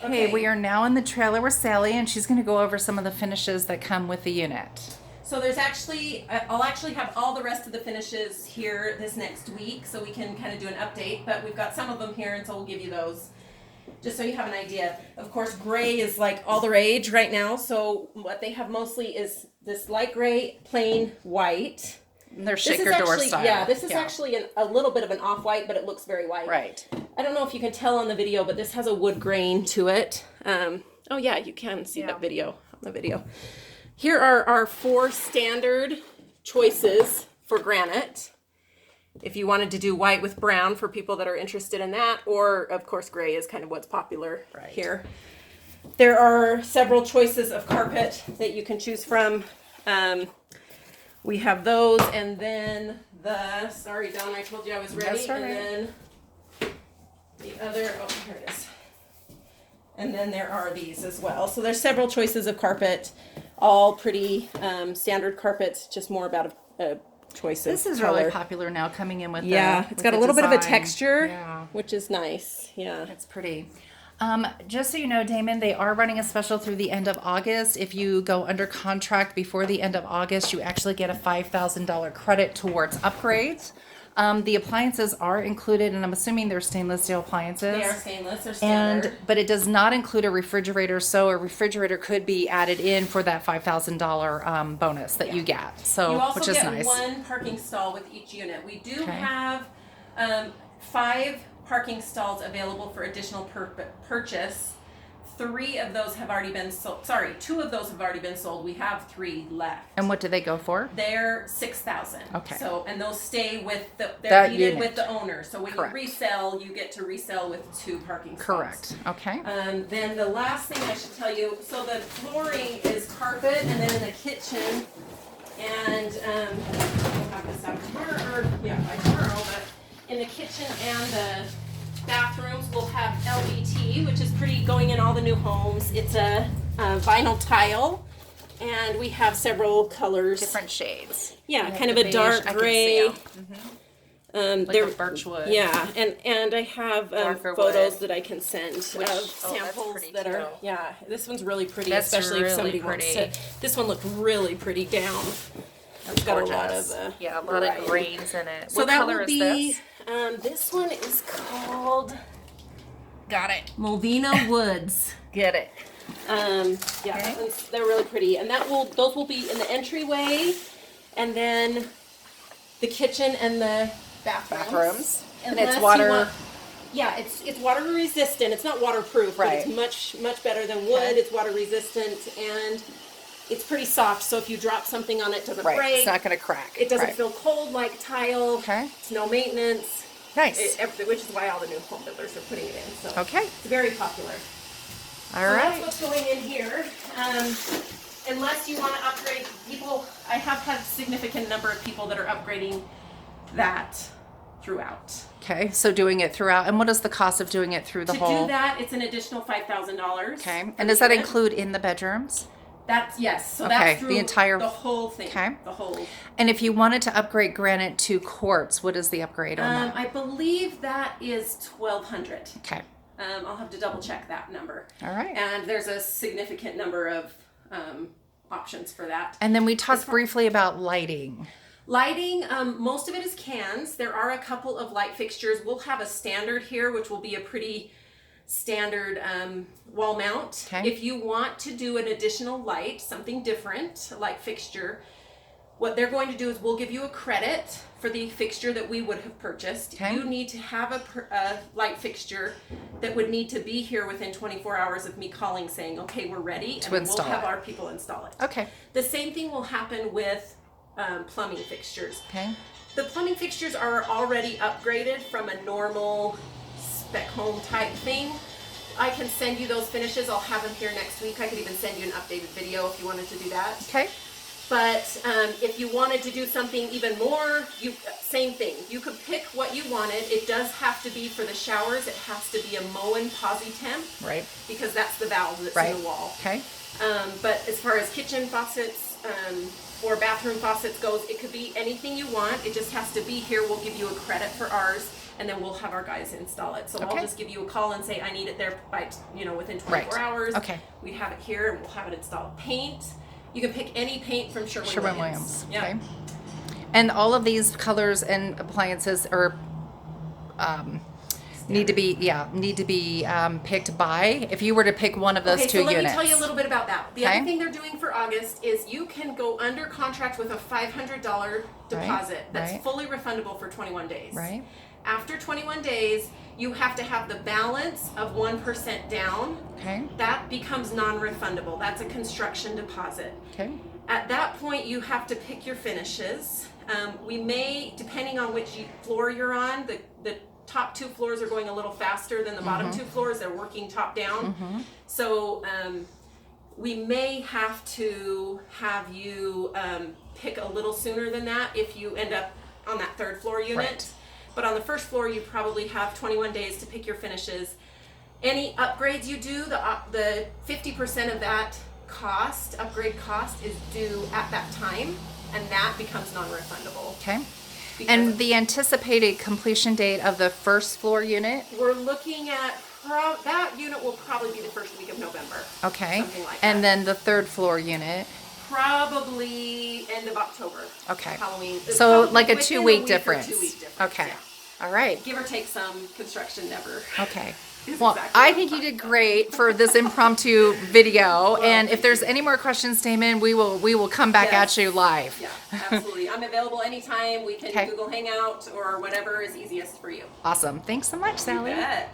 Okay, we are now in the trailer with Sally, and she's going to go over some of the finishes that come with the unit. So there's actually, I'll actually have all the rest of the finishes here this next week, so we can kind of do an update, but we've got some of them here, and so we'll give you those, just so you have an idea. Of course, gray is like all the rage right now, so what they have mostly is this light gray, plain white. And they're shaker door style. Yeah, this is actually a little bit of an off-white, but it looks very white. Right. I don't know if you can tell on the video, but this has a wood grain to it. Oh yeah, you can see that video on the video. Here are our 4 standard choices for granite. If you wanted to do white with brown for people that are interested in that, or of course gray is kind of what's popular here. There are several choices of carpet that you can choose from. We have those, and then sorry Dawn, I told you I was ready. That's all right. And then the other, here it is. And then there are these as well. So there's several choices of carpet, all pretty standard carpets, just more about a choice of This is color. really popular now, coming in with it's got a little bit of a texture, which is nice. Yeah, it's pretty. Just so you know, Damon, they are running a special through the end of August. If you go under contract before the end of August, you actually get a $5,000 credit towards upgrades. The appliances are included, and I'm assuming they're stainless steel appliances. they are stainless. They're standard. But it does not include a refrigerator, so a refrigerator could be added in for that $5,000 bonus that you get. So, You also which is get nice. 1 parking stall with each unit. We do Okay. have 5 parking stalls available for additional purchase. 3 of those have already been sold. Sorry, 2 of those have already been sold. We have 3 left. And what do they go for? They're $6,000. Okay. So, and those stay with they're That deeded unit. with the owner. So when Correct. you resell, you get to resell with 2 parking stalls. Correct. Okay. Then the last thing I should tell you, so the flooring is carpet, and then in the kitchen, and we'll have this out tomorrow, by tomorrow, but in the kitchen and the bathrooms we'll have LVT, which is pretty going in all the new homes. It's a vinyl tile, and we have several colors. Different shades. Yeah, You kind have of the a dark beige, I can gray. Like They're a birch wood. Yeah, and I have Darker photos wood. that I can send of samples pretty that are. too. Yeah, this one's really pretty, That's especially if really somebody wants pretty. to. This one looked really pretty down. It's got a lot of a lot variety. of grains in it. So What that color will is be. this? This one is called Got it. Mulvina Woods. Get it. That one's, they're really pretty, and those will be in the entryway, and then the kitchen and the bathrooms. And Unless it's you water. want- yeah, it's water resistant. It's not waterproof, Right. but it's much better than wood. Okay. It's water resistant, and it's pretty soft. So if you drop something on it, it doesn't Right. break. It's not going to crack. It doesn't Right. feel cold like tile. Okay. It's no maintenance. Nice. Which is why all the new home builders are putting it in. So Okay. it's very popular. All So right. that's what's going in here. Unless you want to upgrade, I have had a significant number of people that are upgrading that throughout. Okay. So doing it throughout. And what is the cost of doing it through the To whole? do that, it's an additional $5,000. Okay. And does that include in the bedrooms? That's, yes. So Okay, that's through the entire- the whole thing. Okay. The whole. And if you wanted to upgrade granite to quartz, what is the upgrade on that? I believe that is $1,200. Okay. I'll have to double check that number. All right. And there's a significant number of options for that. And then we talked briefly about lighting. Lighting, most of it is cans. There are a couple of light fixtures. We'll have a standard here, which will be a pretty standard wall mount. Okay. If you want to do an additional light, something different, a light fixture, what they're going to do is we'll give you a credit for the fixture that we would have purchased. Okay. You need to have a light fixture that would need to be here within 24 hours of me calling saying, okay, we're ready, and then we'll install have it. our people install it. Okay. The same thing will happen with plumbing fixtures. Okay. The plumbing fixtures are already upgraded from a normal spec home type thing. I can send you those finishes. I'll have them here next week. I could even send you an updated video if you wanted to do that. Okay. But if you wanted to do something even more, same thing. You could pick what you wanted. It does have to be for the showers. It has to be a Moen Posi-Temp. Right. Because that's the valve that's Right. in the wall. Okay. But as far as kitchen faucets or bathroom faucets goes, it could be anything you want. It just has to be here. We'll give you a credit for ours. and then we'll have our guys install it. So Okay. I'll just give you a call and say I need it there by, within 24 Right. hours. Okay. We have it here and we'll have it installed. Paint, you can pick any paint from Sherwin-Williams. Yeah. Okay. And all of these colors and appliances are need to be picked by. If you were to pick one of those two so let units. me tell you a little bit about that. The Okay. other thing they're doing for August is you can go under contract with a $500 deposit that's right. fully refundable for 21 days. Right. After 21 days, you have to have the balance of 1% down. Okay. That becomes non-refundable. That's a construction deposit. Okay. At that point, you have to pick your finishes. We may, depending on which floor you're on, the top 2 floors are going a little faster than the bottom 2 floors. They're working top down. So we may have to have you pick a little sooner than that if you end up on that 3rd floor unit. Right. But on the 1st floor, you probably have 21 days to pick your finishes. Any upgrades you do, the 50% of that upgrade cost is due at that time, and that becomes non-refundable. Okay. Because And the anticipated completion date of the 1st floor unit? we're looking at that unit will probably be the 1st week of November. Okay. Something like And that. then the 3rd floor unit? Probably end of October. Okay. Halloween. So Probably like a within 2 week or difference? 2 week difference. Okay. Yeah. All right. Give or take some construction never. Okay. Is Well, exactly I what think I'm you did talking great for this impromptu video. And if thank there's any more questions, Damon, we will come back Yes. at you live. Yeah, absolutely. I'm available anytime. We can Okay. Google Hangout or whatever is easiest for you. Awesome. Thanks so much, Sally. You bet.